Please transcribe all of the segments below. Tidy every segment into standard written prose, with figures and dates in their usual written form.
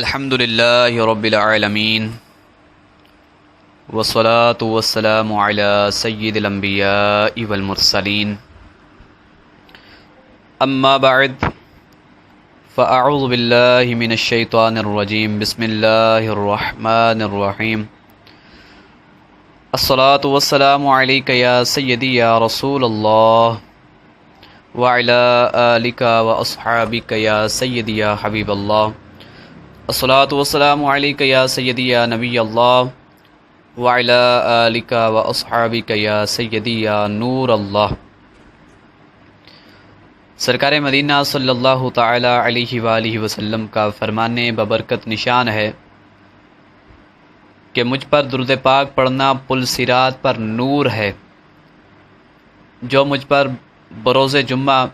الحمد للہ رب العالمین والصلاة والسلام علی سید الانبیاء والمرسلین اما بعد فاعوذ باللہ من الشیطان الرجیم بسم اللہ الرحمن الرحیم الصلاة والسلام علیک یا سیدی یا رسول اللہ وعلی آلک واصحابک یا سیدی یا حبیب اللہ الصلاة والسلام علیک یا سیدی یا نبی اللہ وعلی آلک واصحابک یا سیدی یا نور اللہ۔ سرکار مدینہ صلی اللہ تعالی علیہ وآلہ وسلم کا فرمان ببرکت نشان ہے کہ مجھ پر درود پاک پڑھنا پل صراط پر نور ہے۔ جو مجھ پر بروز جمعہ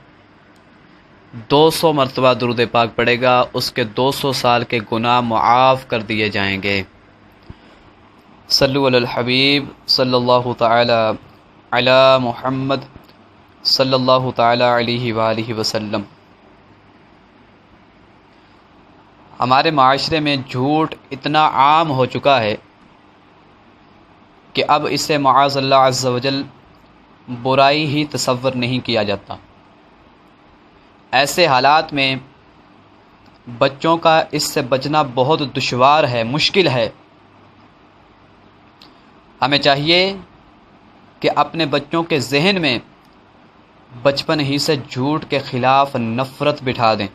200 مرتبہ درود پاک پڑھے گا اس کے 200 سال کے گناہ معاف کر دیے جائیں گے۔ صلو علی الحبیب صلی اللہ تعالی علی محمد صلی اللہ تعالی علیہ وآلہ وسلم۔ ہمارے معاشرے میں جھوٹ اتنا عام ہو چکا ہے کہ اب اسے معاذ اللہ عز و جل برائی ہی تصور نہیں کیا جاتا۔ ایسے حالات میں بچوں کا اس سے بچنا بہت دشوار ہے، مشکل ہے۔ ہمیں چاہیے کہ اپنے بچوں کے ذہن میں بچپن ہی سے جھوٹ کے خلاف نفرت بٹھا دیں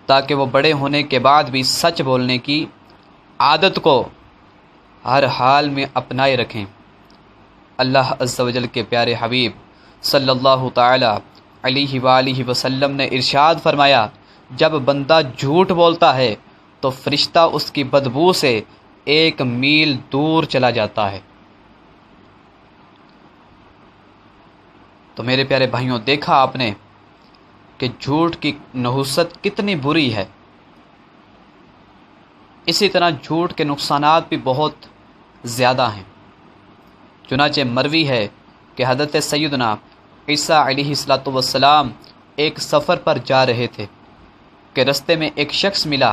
تاکہ وہ بڑے ہونے کے بعد بھی سچ بولنے کی عادت کو ہر حال میں اپنائے رکھیں۔ اللہ عز و جل کے پیارے حبیب صلی اللہ تعالی علیہ وآلہ وسلم نے ارشاد فرمایا، جب بندہ جھوٹ بولتا ہے تو فرشتہ اس کی بدبو سے 1 میل دور چلا جاتا ہے۔ تو میرے پیارے بھائیوں، دیکھا آپ نے کہ جھوٹ کی نحوست کتنی بری ہے۔ اسی طرح جھوٹ کے نقصانات بھی بہت زیادہ ہیں۔ چنانچہ مروی ہے کہ حضرت سیدنا عیسیٰ علیہ السلام ایک سفر پر جا رہے تھے کہ رستے میں ایک شخص ملا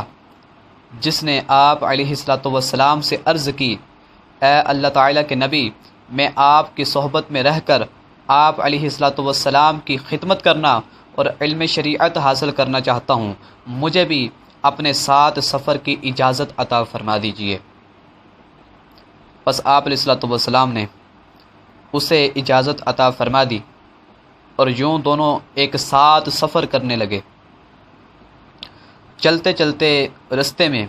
جس نے آپ علیہ السلام سے عرض کی، اے اللہ تعالیٰ کے نبی، میں آپ کی صحبت میں رہ کر آپ علیہ السلام کی خدمت کرنا اور علم شریعت حاصل کرنا چاہتا ہوں، مجھے بھی اپنے ساتھ سفر کی اجازت عطا فرما دیجیے۔ بس آپ علیہ السلام نے اسے اجازت عطا فرما دی اور یوں دونوں ایک ساتھ سفر کرنے لگے۔ چلتے چلتے رستے میں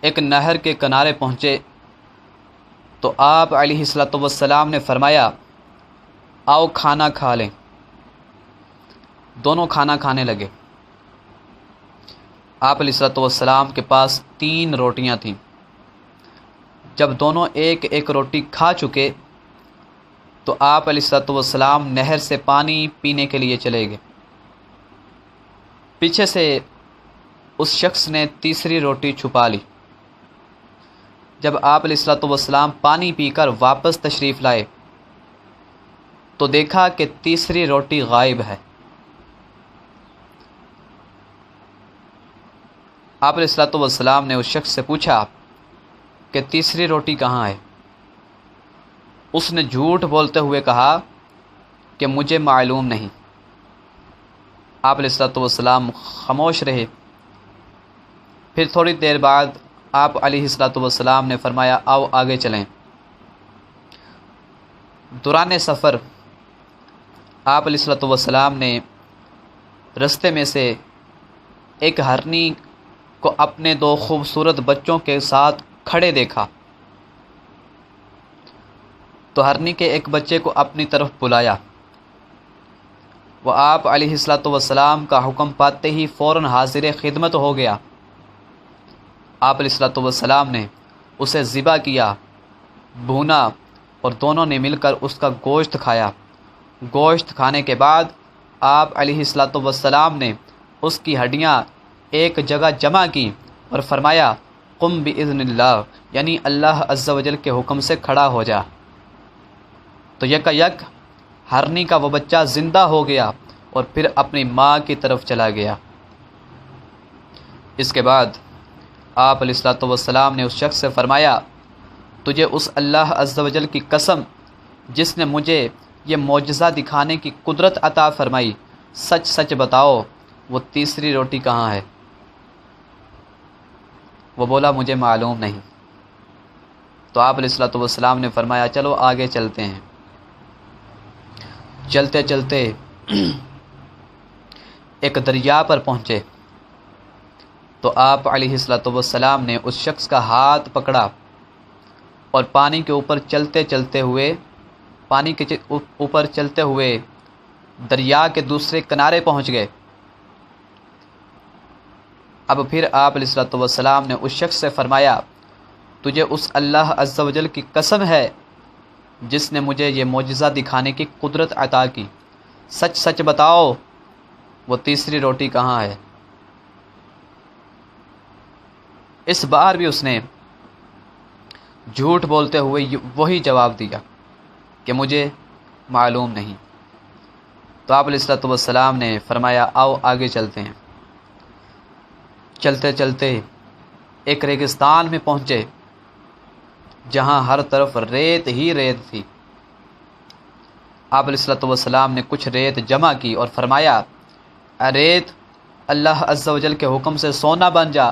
ایک نہر کے کنارے پہنچے تو آپ علیہ السلام نے فرمایا، آؤ کھانا کھا لیں۔ دونوں کھانا کھانے لگے۔ آپ علیہ السلام کے پاس 3 روٹیاں تھیں۔ جب دونوں ایک ایک روٹی کھا چکے تو آپ علیہ السلام نہر سے پانی پینے کے لیے چلے گئے۔ پیچھے سے اس شخص نے تیسری روٹی چھپا لی۔ جب آپ علیہ السلام پانی پی کر واپس تشریف لائے تو دیکھا کہ تیسری روٹی غائب ہے۔ آپ علیہ السلام نے اس شخص سے پوچھا کہ تیسری روٹی کہاں ہے؟ اس نے جھوٹ بولتے ہوئے کہا کہ مجھے معلوم نہیں۔ آپ علیہ السلام خاموش رہے۔ پھر تھوڑی دیر بعد آپ علیہ السلام نے فرمایا، آؤ آگے چلیں۔ دوران سفر آپ علیہ السلام نے رستے میں سے ایک ہرنی کو اپنے 2 خوبصورت بچوں کے ساتھ کھڑے دیکھا تو ہرنی کے ایک بچے کو اپنی طرف بلایا۔ وہ آپ علیہ السلام کا حکم پاتے ہی فوراً حاضر خدمت ہو گیا۔ آپ علیہ السلام نے اسے ذبح کیا، بھونا اور دونوں نے مل کر اس کا گوشت کھایا۔ گوشت کھانے کے بعد آپ علیہ السلام نے اس کی ہڈیاں ایک جگہ جمع کی اور فرمایا، قم بإذن اللہ، یعنی اللہ عز و جل کے حکم سے کھڑا ہو جا۔ تو یک ہرنی کا وہ بچہ زندہ ہو گیا اور پھر اپنی ماں کی طرف چلا گیا۔ اس کے بعد آپ علیہ الصلوۃ والسلام نے اس شخص سے فرمایا تجھے اس اللہ عز و جل کی قسم جس نے مجھے یہ معجزہ دکھانے کی قدرت عطا فرمائی، سچ سچ بتاؤ وہ تیسری روٹی کہاں ہے؟ وہ بولا مجھے معلوم نہیں۔ تو آپ علیہ الصلوۃ والسلام نے فرمایا چلو آگے چلتے ہیں۔ چلتے چلتے ایک دریا پر پہنچے تو آپ علیہ الصلوۃ والسلام نے اس شخص کا ہاتھ پکڑا اور پانی کے اوپر چلتے ہوئے دریا کے دوسرے کنارے پہنچ گئے۔ اب پھر آپ علیہ الصلوۃ والسلام نے اس شخص سے فرمایا تجھے اس اللہ عز و جل کی قسم ہے جس نے مجھے یہ معجزہ دکھانے کی قدرت عطا کی، سچ سچ بتاؤ وہ تیسری روٹی کہاں ہے؟ اس بار بھی اس نے جھوٹ بولتے ہوئے وہی جواب دیا کہ مجھے معلوم نہیں۔ تو آپ علیہ الصلوۃ والسلام نے فرمایا آؤ آگے چلتے ہیں۔ چلتے چلتے ایک ریگستان میں پہنچے جہاں ہر طرف ریت ہی ریت تھی۔ آپ علیہ الصلوۃ والسلام نے کچھ ریت جمع کی اور فرمایا اے ریت اللہ عز و جل کے حکم سے سونا بن جا،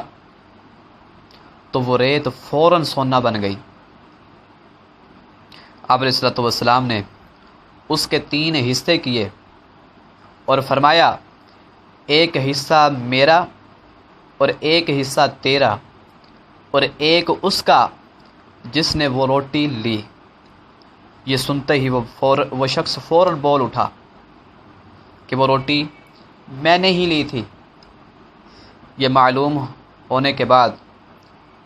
تو وہ ریت فوراً سونا بن گئی۔ آپ علیہ الصلوۃ والسلام نے اس کے 3 حصے کیے اور فرمایا ایک حصہ میرا اور ایک حصہ تیرا اور ایک اس کا جس نے وہ روٹی لی۔ یہ سنتے ہی وہ شخص فوراً بول اٹھا کہ وہ روٹی میں نے ہی لی تھی۔ یہ معلوم ہونے کے بعد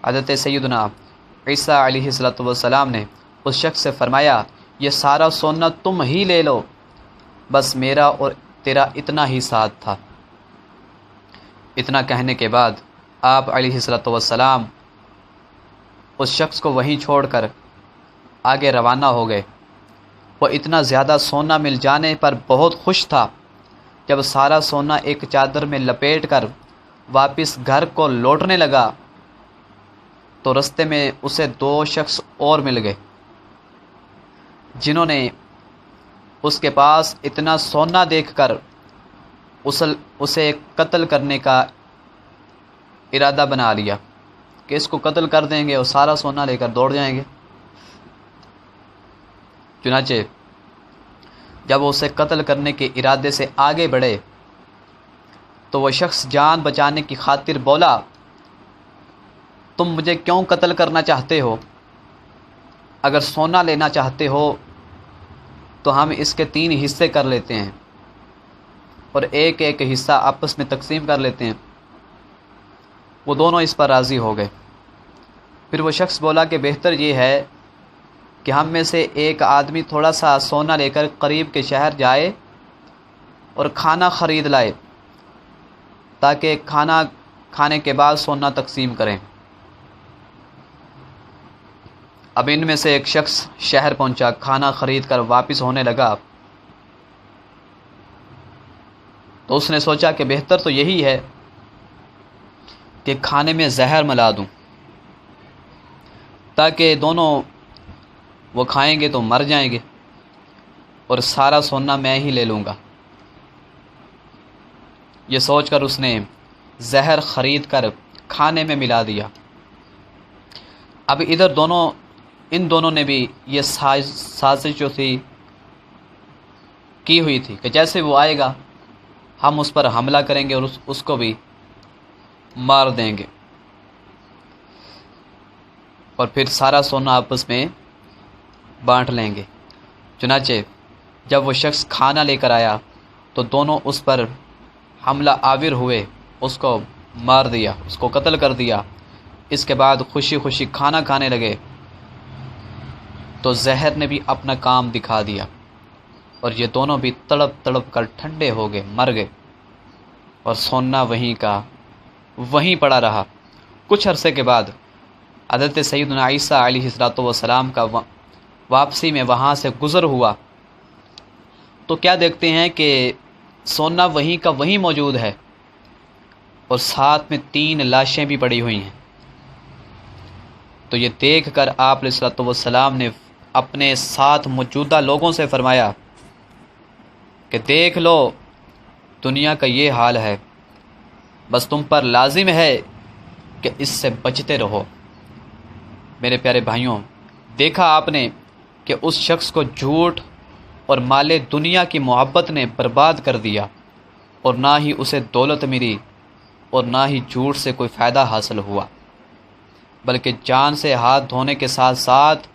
حضرت سیدنا عیسیٰ علیہ الصلوۃ والسلام نے اس شخص سے فرمایا یہ سارا سونا تم ہی لے لو، بس میرا اور تیرا اتنا ہی ساتھ تھا۔ اتنا کہنے کے بعد آپ علیہ الصلوۃ والسلام اس شخص کو وہیں چھوڑ کر آگے روانہ ہو گئے۔ وہ اتنا زیادہ سونا مل جانے پر بہت خوش تھا۔ جب سارا سونا ایک چادر میں لپیٹ کر واپس گھر کو لوٹنے لگا تو رستے میں اسے 2 شخص اور مل گئے جنہوں نے اس کے پاس اتنا سونا دیکھ کر اسے قتل کرنے کا ارادہ بنا لیا کہ اس کو قتل کر دیں گے اور سارا سونا لے کر دوڑ جائیں گے۔ چنانچہ جب وہ اسے قتل کرنے کے ارادے سے آگے بڑھے تو وہ شخص جان بچانے کی خاطر بولا تم مجھے کیوں قتل کرنا چاہتے ہو؟ اگر سونا لینا چاہتے ہو تو ہم اس کے 3 حصے کر لیتے ہیں اور ایک ایک حصہ آپس میں تقسیم کر لیتے ہیں۔ وہ دونوں اس پر راضی ہو گئے۔ پھر وہ شخص بولا کہ بہتر یہ ہے کہ ہم میں سے ایک آدمی تھوڑا سا سونا لے کر قریب کے شہر جائے اور کھانا خرید لائے تاکہ کھانا کھانے کے بعد سونا تقسیم کریں۔ اب ان میں سے ایک شخص شہر پہنچا، کھانا خرید کر واپس ہونے لگا تو اس نے سوچا کہ بہتر تو یہی ہے کہ کھانے میں زہر ملا دوں تاکہ دونوں وہ کھائیں گے تو مر جائیں گے اور سارا سونا میں ہی لے لوں گا۔ یہ سوچ کر اس نے زہر خرید کر کھانے میں ملا دیا۔ اب ادھر ان دونوں نے بھی یہ سازش جو تھی کی ہوئی تھی کہ جیسے وہ آئے گا ہم اس پر حملہ کریں گے اور اس کو بھی مار دیں گے اور پھر سارا سونا آپس میں بانٹ لیں گے۔ چنانچہ جب وہ شخص کھانا لے کر آیا تو دونوں اس پر حملہ آور ہوئے، اس کو مار دیا، اس کو قتل کر دیا۔ اس کے بعد خوشی خوشی کھانا کھانے لگے تو زہر نے بھی اپنا کام دکھا دیا اور یہ دونوں بھی تڑپ تڑپ کر ٹھنڈے ہو گئے، مر گئے اور سونا وہیں پڑا رہا۔ کچھ عرصے کے بعد حضرت سیدنا عیسیٰ علیہ السلام کا واپسی میں وہاں سے گزر ہوا تو کیا دیکھتے ہیں کہ سونا وہیں کا وہیں موجود ہے اور ساتھ میں 3 لاشیں بھی پڑی ہوئی ہیں۔ تو یہ دیکھ کر آپ علیہ الصلوۃ والسلام نے اپنے ساتھ موجودہ لوگوں سے فرمایا کہ دیکھ لو دنیا کا یہ حال ہے، بس تم پر لازم ہے کہ اس سے بچتے رہو۔ میرے پیارے بھائیوں، دیکھا آپ نے کہ اس شخص کو جھوٹ اور مال دنیا کی محبت نے برباد کر دیا، اور نہ ہی اسے دولت ملی اور نہ ہی جھوٹ سے کوئی فائدہ حاصل ہوا، بلکہ جان سے ہاتھ دھونے کے ساتھ ساتھ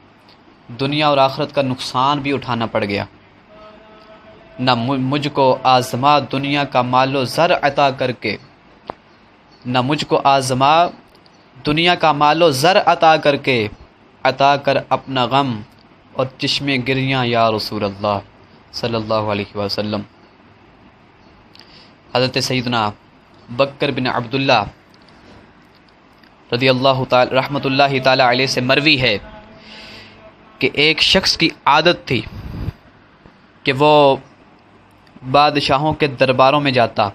دنیا اور آخرت کا نقصان بھی اٹھانا پڑ گیا۔ نہ مجھ کو آزما دنیا کا مال و زر عطا کر کے، نہ مجھ کو آزما دنیا کا مال و زر عطا کر کے، عطا کر اپنا غم اور چشم گریاں یا رسول اللہ صلی اللہ علیہ وسلم۔ حضرت سیدنا بکر بن عبداللہ رضی اللہ تعالی رحمۃ اللہ تعالی علیہ سے مروی ہے کہ ایک شخص کی عادت تھی کہ وہ بادشاہوں کے درباروں میں جاتا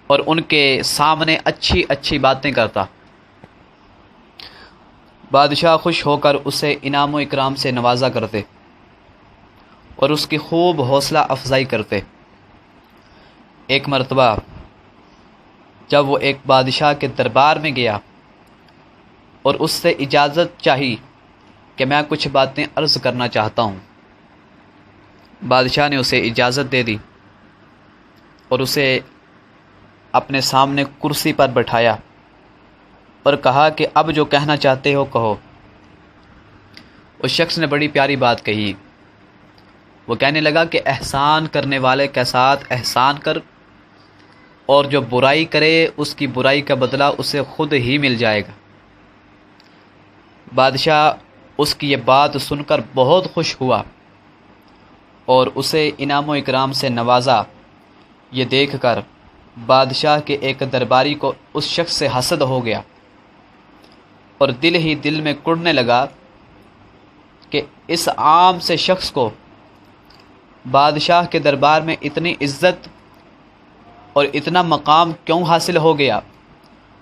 اور ان کے سامنے اچھی اچھی باتیں کرتا۔ بادشاہ خوش ہو کر اسے انعام و اکرام سے نوازا کرتے اور اس کی خوب حوصلہ افزائی کرتے۔ ایک مرتبہ جب وہ ایک بادشاہ کے دربار میں گیا اور اس سے اجازت چاہی کہ میں کچھ باتیں عرض کرنا چاہتا ہوں، بادشاہ نے اسے اجازت دے دی اور اسے اپنے سامنے کرسی پر بٹھایا اور کہا کہ اب جو کہنا چاہتے ہو کہو۔ اس شخص نے بڑی پیاری بات کہی، وہ کہنے لگا کہ احسان کرنے والے کے ساتھ احسان کر، اور جو برائی کرے اس کی برائی کا بدلہ اسے خود ہی مل جائے گا۔ بادشاہ اس کی یہ بات سن کر بہت خوش ہوا اور اسے انعام و اکرام سے نوازا۔ یہ دیکھ کر بادشاہ کے ایک درباری کو اس شخص سے حسد ہو گیا اور دل ہی دل میں کڑنے لگا کہ اس عام سے شخص کو بادشاہ کے دربار میں اتنی عزت اور اتنا مقام کیوں حاصل ہو گیا۔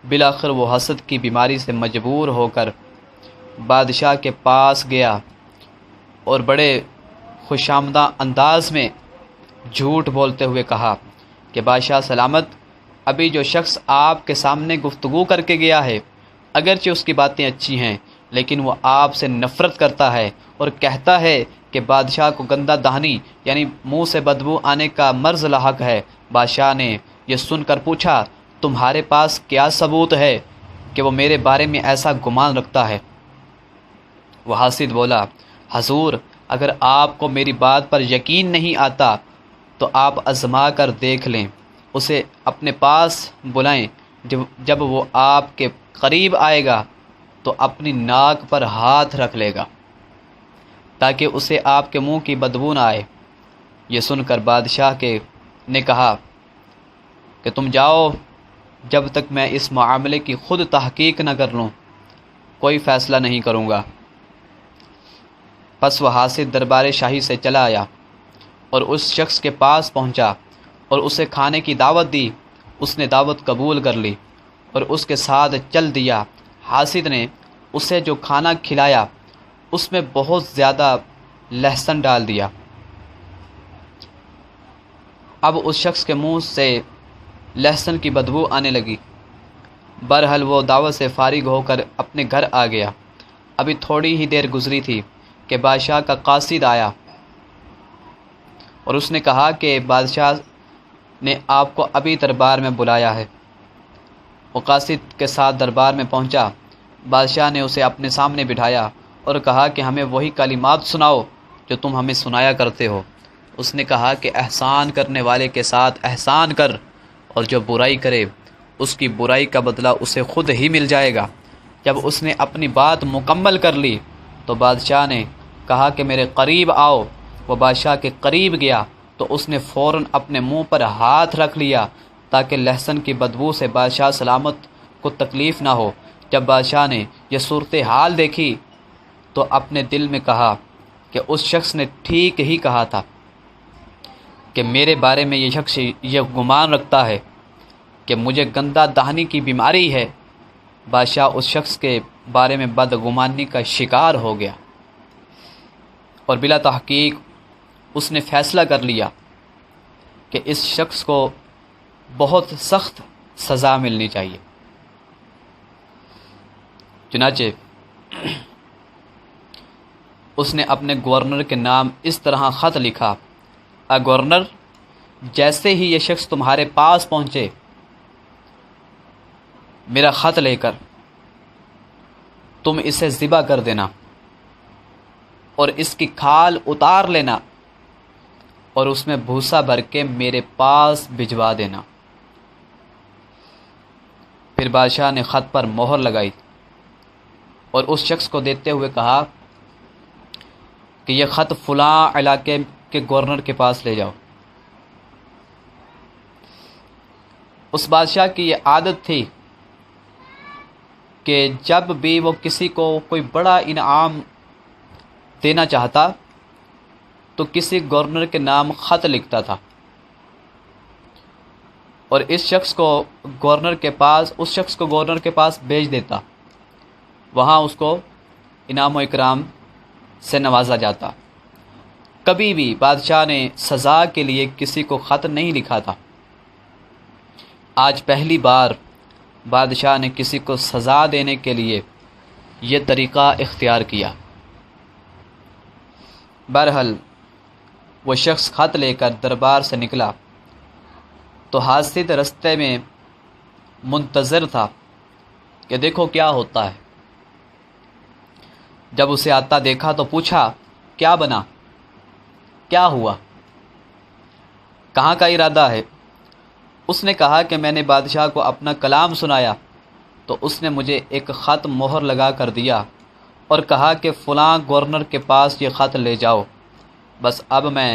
بالآخر وہ حسد کی بیماری سے مجبور ہو کر بادشاہ کے پاس گیا اور بڑے خوشامدہ انداز میں جھوٹ بولتے ہوئے کہا کہ بادشاہ سلامت، ابھی جو شخص آپ کے سامنے گفتگو کر کے گیا ہے، اگرچہ اس کی باتیں اچھی ہیں لیکن وہ آپ سے نفرت کرتا ہے اور کہتا ہے کہ بادشاہ کو گندہ دہانی یعنی منہ سے بدبو آنے کا مرض لاحق ہے۔ بادشاہ نے یہ سن کر پوچھا، تمہارے پاس کیا ثبوت ہے کہ وہ میرے بارے میں ایسا گمان رکھتا ہے؟ وہ حاسد بولا، حضور اگر آپ کو میری بات پر یقین نہیں آتا تو آپ آزما کر دیکھ لیں، اسے اپنے پاس بلائیں، جب وہ آپ کے قریب آئے گا تو اپنی ناک پر ہاتھ رکھ لے گا تاکہ اسے آپ کے منہ کی بدبو نہ آئے۔ یہ سن کر بادشاہ نے کہا کہ تم جاؤ، جب تک میں اس معاملے کی خود تحقیق نہ کر لوں کوئی فیصلہ نہیں کروں گا۔ پس وہ حاسد دربار شاہی سے چلا آیا اور اس شخص کے پاس پہنچا اور اسے کھانے کی دعوت دی۔ اس نے دعوت قبول کر لی اور اس کے ساتھ چل دیا۔ حاسد نے اسے جو کھانا کھلایا اس میں بہت زیادہ لہسن ڈال دیا۔ اب اس شخص کے منہ سے لہسن کی بدبو آنے لگی۔ بہرحال وہ دعوت سے فارغ ہو کر اپنے گھر آ گیا۔ ابھی تھوڑی ہی دیر گزری تھی کہ بادشاہ کا قاصد آیا اور اس نے کہا کہ بادشاہ نے آپ کو ابھی دربار میں بلایا ہے۔ وہ قاصد کے ساتھ دربار میں پہنچا۔ بادشاہ نے اسے اپنے سامنے بٹھایا اور کہا کہ ہمیں وہی کلمات سناؤ جو تم ہمیں سنایا کرتے ہو۔ اس نے کہا کہ احسان کرنے والے کے ساتھ احسان کر، اور جو برائی کرے اس کی برائی کا بدلہ اسے خود ہی مل جائے گا۔ جب اس نے اپنی بات مکمل کر لی تو بادشاہ نے کہا کہ میرے قریب آؤ۔ وہ بادشاہ کے قریب گیا تو اس نے فوراً اپنے منہ پر ہاتھ رکھ لیا تاکہ لہسن کی بدبو سے بادشاہ سلامت کو تکلیف نہ ہو۔ جب بادشاہ نے یہ صورتحال دیکھی تو اپنے دل میں کہا کہ اس شخص نے ٹھیک ہی کہا تھا کہ میرے بارے میں یہ شخص یہ گمان رکھتا ہے۔ کہ مجھے گندہ دہانی کی بیماری ہے، بادشاہ اس شخص کے بارے میں بدگمانی کا شکار ہو گیا اور بلا تحقیق اس نے فیصلہ کر لیا کہ اس شخص کو بہت سخت سزا ملنی چاہیے۔ چنانچہ اس نے اپنے گورنر کے نام اس طرح خط لکھا: اے گورنر، جیسے ہی یہ شخص تمہارے پاس پہنچے، میرا خط لے کر تم اسے ذبح کر دینا اور اس کی کھال اتار لینا اور اس میں بھوسا بھر کے میرے پاس بھجوا دینا۔ پھر بادشاہ نے خط پر مہر لگائی اور اس شخص کو دیتے ہوئے کہا کہ یہ خط فلاں علاقے کے گورنر کے پاس لے جاؤ۔ اس بادشاہ کی یہ عادت تھی کہ جب بھی وہ کسی کو کوئی بڑا انعام دینا چاہتا تو کسی گورنر کے نام خط لکھتا تھا اور اس شخص کو گورنر کے پاس بھیج دیتا۔ وہاں اس کو انعام و اکرام سے نوازا جاتا۔ کبھی بھی بادشاہ نے سزا کے لیے کسی کو خط نہیں لکھا تھا۔ آج پہلی بار بادشاہ نے کسی کو سزا دینے کے لیے یہ طریقہ اختیار کیا۔ بہرحال وہ شخص خط لے کر دربار سے نکلا تو حاسد رستے میں منتظر تھا کہ دیکھو کیا ہوتا ہے۔ جب اسے آتا دیکھا تو پوچھا: کیا بنا؟ کیا ہوا؟ کہاں کا ارادہ ہے؟ اس نے کہا کہ میں نے بادشاہ کو اپنا کلام سنایا تو اس نے مجھے ایک خط مہر لگا کر دیا اور کہا کہ فلاں گورنر کے پاس یہ خط لے جاؤ۔ بس اب میں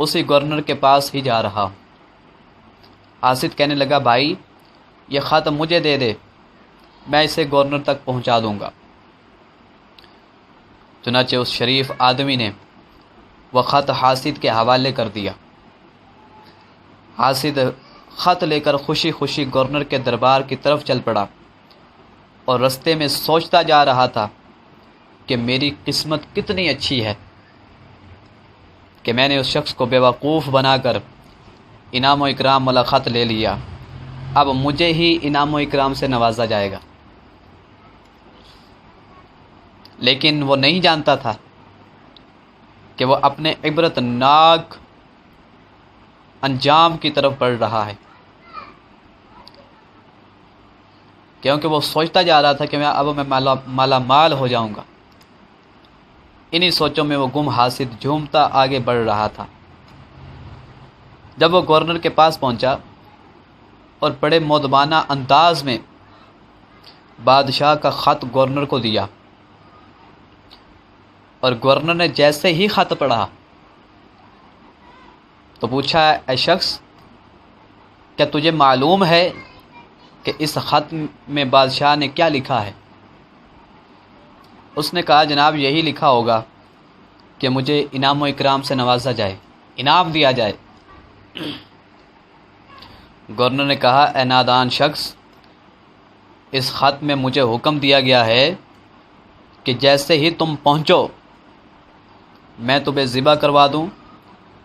اسی گورنر کے پاس ہی جا رہا ہوں۔ حاسد کہنے لگا: بھائی، یہ خط مجھے دے دے، میں اسے گورنر تک پہنچا دوں گا۔ چنانچہ اس شریف آدمی نے وہ خط حاسد کے حوالے کر دیا۔ حاسد خط لے کر خوشی خوشی گورنر کے دربار کی طرف چل پڑا اور رستے میں سوچتا جا رہا تھا کہ میری قسمت کتنی اچھی ہے کہ میں نے اس شخص کو بیوقوف بنا کر انعام و اکرام والا خط لے لیا۔ اب مجھے ہی انعام و اکرام سے نوازا جائے گا۔ لیکن وہ نہیں جانتا تھا کہ وہ اپنے عبرت ناک انجام کی طرف بڑھ رہا ہے، کیونکہ وہ سوچتا جا رہا تھا کہ میں مالا مال ہو جاؤں گا۔ انہی سوچوں میں وہ گم حاسد جھومتا آگے بڑھ رہا تھا۔ جب وہ گورنر کے پاس پہنچا اور بڑے مؤدبانہ انداز میں بادشاہ کا خط گورنر کو دیا، اور گورنر نے جیسے ہی خط پڑھا تو پوچھا: اے شخص، کیا تجھے معلوم ہے کہ اس خط میں بادشاہ نے کیا لکھا ہے؟ اس نے کہا: جناب، یہی لکھا ہوگا کہ مجھے انعام و اکرام سے نوازا جائے، انعام دیا جائے۔ گورنر نے کہا: اے نادان شخص، اس خط میں مجھے حکم دیا گیا ہے کہ جیسے ہی تم پہنچو میں تمہیں ذبح کروا دوں،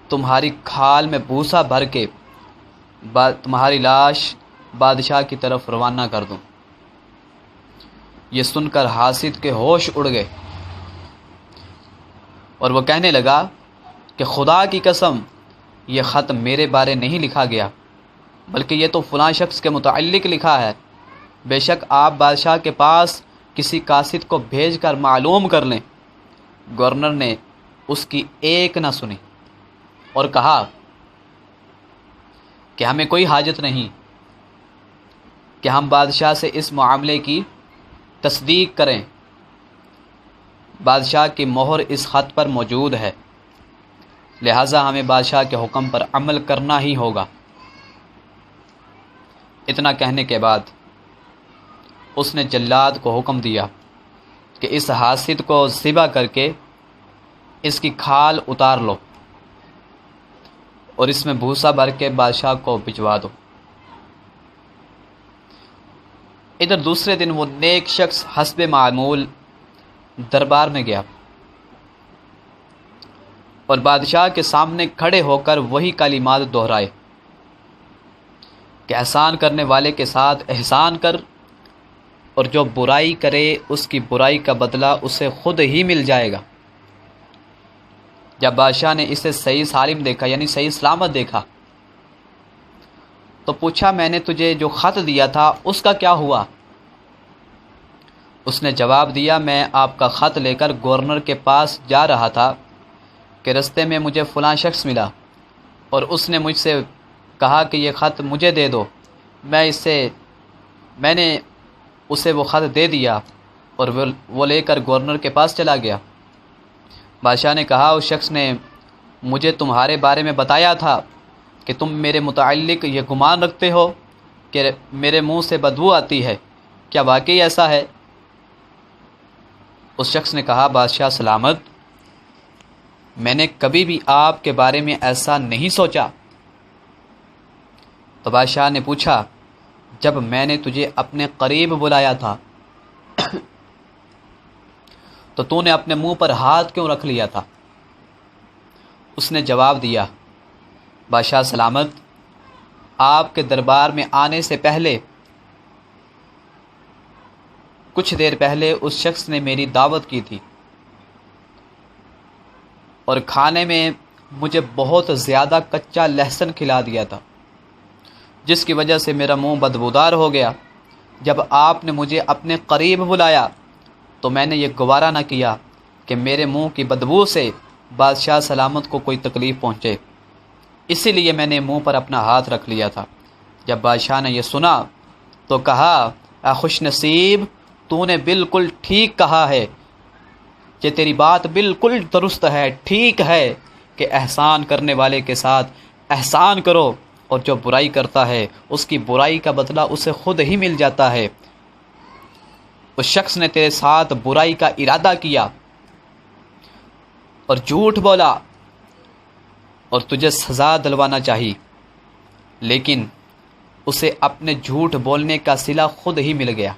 تمہاری کھال میں بھوسا بھر کے تمہاری لاش بادشاہ کی طرف روانہ کر دوں۔ یہ سن کر حاسد کے ہوش اڑ گئے اور وہ کہنے لگا کہ خدا کی قسم، یہ خط میرے بارے نہیں لکھا گیا، بلکہ یہ تو فلاں شخص کے متعلق لکھا ہے۔ بے شک آپ بادشاہ کے پاس کسی قاصد کو بھیج کر معلوم کر لیں۔ گورنر نے اس کی ایک نہ سنی اور کہا کہ ہمیں کوئی حاجت نہیں کہ ہم بادشاہ سے اس معاملے کی تصدیق کریں۔ بادشاہ کی مہر اس خط پر موجود ہے، لہٰذا ہمیں بادشاہ کے حکم پر عمل کرنا ہی ہوگا۔ اتنا کہنے کے بعد اس نے جلاد کو حکم دیا کہ اس حاسد کو ذبح کر کے اس کی کھال اتار لو اور اس میں بھوسا بھر کے بادشاہ کو بھجوا دو۔ ادھر دوسرے دن وہ نیک شخص حسب معمول دربار میں گیا اور بادشاہ کے سامنے کھڑے ہو کر وہی کلمات دہرائے کہ احسان کرنے والے کے ساتھ احسان کر، اور جو برائی کرے اس کی برائی کا بدلہ اسے خود ہی مل جائے گا۔ جب بادشاہ نے اسے صحیح سالم دیکھا، یعنی صحیح سلامت دیکھا، تو پوچھا میں نے تجھے جو خط دیا تھا اس کا کیا ہوا؟ اس نے جواب دیا میں آپ کا خط لے کر گورنر کے پاس جا رہا تھا کہ رستے میں مجھے فلاں شخص ملا اور اس نے مجھ سے کہا کہ یہ خط مجھے دے دو۔ میں نے اسے وہ خط دے دیا اور وہ لے کر گورنر کے پاس چلا گیا۔ بادشاہ نے کہا اس شخص نے مجھے تمہارے بارے میں بتایا تھا کہ تم میرے متعلق یہ گمان رکھتے ہو کہ میرے منہ سے بدبو آتی ہے، کیا واقعی ایسا ہے؟ اس شخص نے کہا بادشاہ سلامت، میں نے کبھی بھی آپ کے بارے میں ایسا نہیں سوچا۔ تو بادشاہ نے پوچھا جب میں نے تجھے اپنے قریب بلایا تھا تو تو نے اپنے منہ پر ہاتھ کیوں رکھ لیا تھا؟ اس نے جواب دیا بادشاہ سلامت، آپ کے دربار میں آنے سے پہلے کچھ دیر پہلے اس شخص نے میری دعوت کی تھی اور کھانے میں مجھے بہت زیادہ کچا لہسن کھلا دیا تھا، جس کی وجہ سے میرا منہ بدبودار ہو گیا۔ جب آپ نے مجھے اپنے قریب بلایا تو میں نے یہ گوارا نہ کیا کہ میرے منہ کی بدبو سے بادشاہ سلامت کو کوئی تکلیف پہنچے، اسی لیے میں نے منہ پر اپنا ہاتھ رکھ لیا تھا۔ جب بادشاہ نے یہ سنا تو کہا اے خوش نصیب، تو نے بالکل ٹھیک کہا ہے کہ تیری بات بالکل درست ہے، ٹھیک ہے کہ احسان کرنے والے کے ساتھ احسان کرو، اور جو برائی کرتا ہے اس کی برائی کا بدلہ اسے خود ہی مل جاتا ہے۔ اس شخص نے تیرے ساتھ برائی کا ارادہ کیا اور جھوٹ بولا اور تجھے سزا دلوانا چاہیے، لیکن اسے اپنے جھوٹ بولنے کا صلہ خود ہی مل گیا۔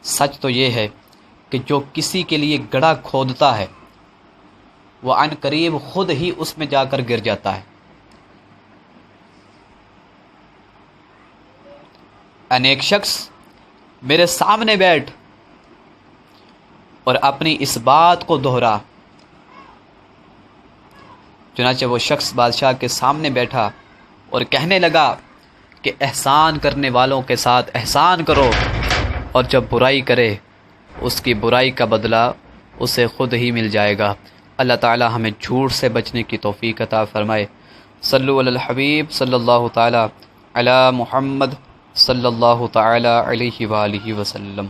سچ تو یہ ہے کہ جو کسی کے لیے گڑھا کھودتا ہے وہ عن قریب خود ہی اس میں جا کر گر جاتا ہے۔ انیک شخص میرے سامنے بیٹھ اور اپنی اس بات کو دہرا۔ چنانچہ وہ شخص بادشاہ کے سامنے بیٹھا اور کہنے لگا کہ احسان کرنے والوں کے ساتھ احسان کرو، اور جب برائی کرے اس کی برائی کا بدلہ اسے خود ہی مل جائے گا۔ اللہ تعالی ہمیں جھوٹ سے بچنے کی توفیق عطا فرمائے۔ صلو علی الحبیب صلی اللہ تعالی علی محمد صلی اللہ تعالی علیہ وآلہ وسلم۔